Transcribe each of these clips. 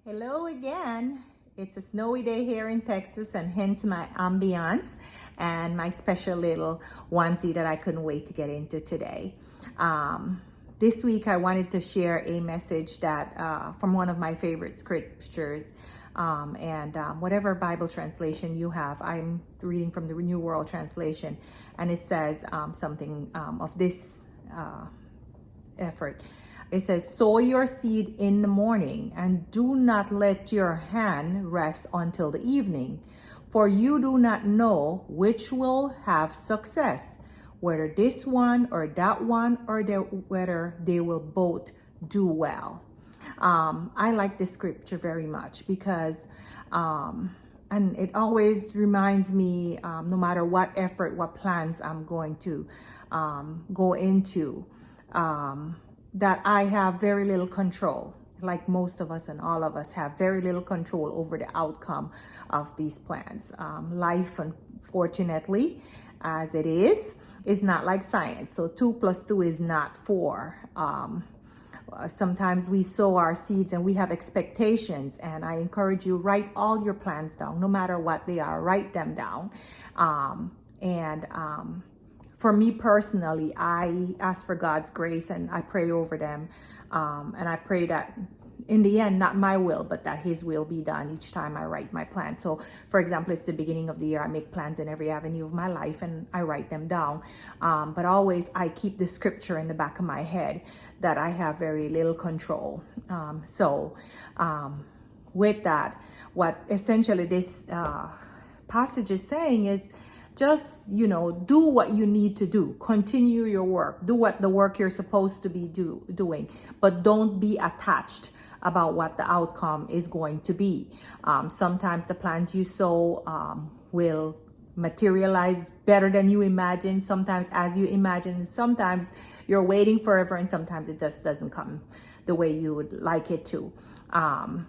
Hello again. It's a snowy day here in Texas, and hence my ambiance and my special little onesie that I couldn't wait to get into today. This week I wanted to share a message that from one of my favorite scriptures, and whatever Bible translation you have. I'm reading from the New World Translation, and it says something of this effort. It says, sow your seed in the morning and do not let your hand rest until the evening, for you do not know which will have success, whether this one or that one, or whether they will both do well. I like this scripture very much because and it always reminds me, no matter what effort, what plans I'm going to go into, that I have very little control. Like most of us and all of us have very little control over the outcome of these plans. Life, unfortunately, as it is not like science. So 2 + 2 is not 4. Sometimes we sow our seeds and we have expectations, and I encourage you, write all your plans down, no matter what they are. Write them down. For me personally, I ask for God's grace and I pray over them. And I pray that in the end, not my will, but that His will be done each time I write my plan. So, for example, it's the beginning of the year. I make plans in every avenue of my life and I write them down. But always I keep the scripture in the back of my head that I have very little control. With that, what essentially this passage is saying is, just, do what you need to do. Continue your work. Do the work you're supposed to be doing. But don't be attached about what the outcome is going to be. Sometimes the plans you sow will materialize better than you imagine. Sometimes as you imagine. Sometimes you're waiting forever, and sometimes it just doesn't come the way you would like it to.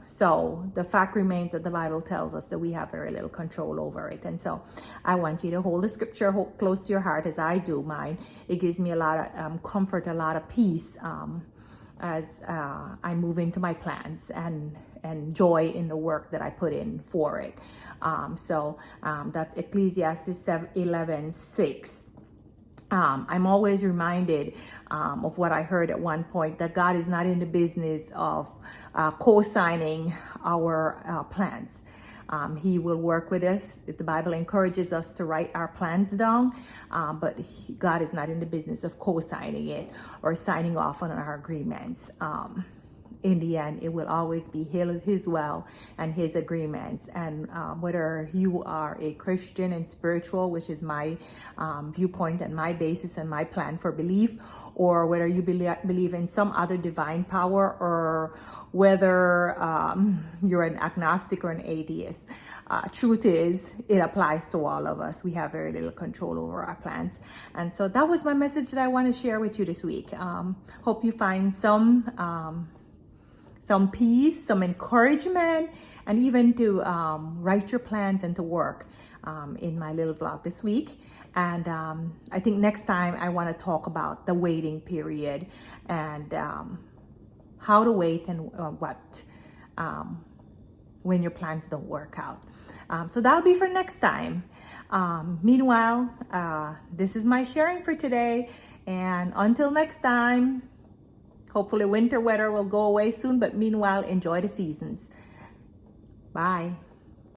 So the fact remains that the Bible tells us that we have very little control over it. And so I want you to hold the scripture close to your heart as I do mine. It gives me a lot of comfort, a lot of peace as I move into my plans and joy in the work that I put in for it. That's Ecclesiastes 11:6. I'm always reminded of what I heard at one point, that God is not in the business of co-signing our plans. He will work with us. The Bible encourages us to write our plans down, but God is not in the business of co-signing it or signing off on our agreements. In the end, it will always be His will and His agreements. And whether you are a Christian and spiritual, which is my viewpoint and my basis and my plan for belief, or whether you believe in some other divine power, or whether you're an agnostic or an atheist, truth is, it applies to all of us. We have very little control over our plans. And so that was my message that I want to share with you this week. Hope you find some peace, some encouragement, and even to write your plans and to work in my little vlog this week. And I think next time I want to talk about the waiting period and how to wait and what when your plans don't work out. So that'll be for next time. Meanwhile, this is my sharing for today. And until next time, hopefully winter weather will go away soon, but meanwhile, enjoy the seasons. Bye.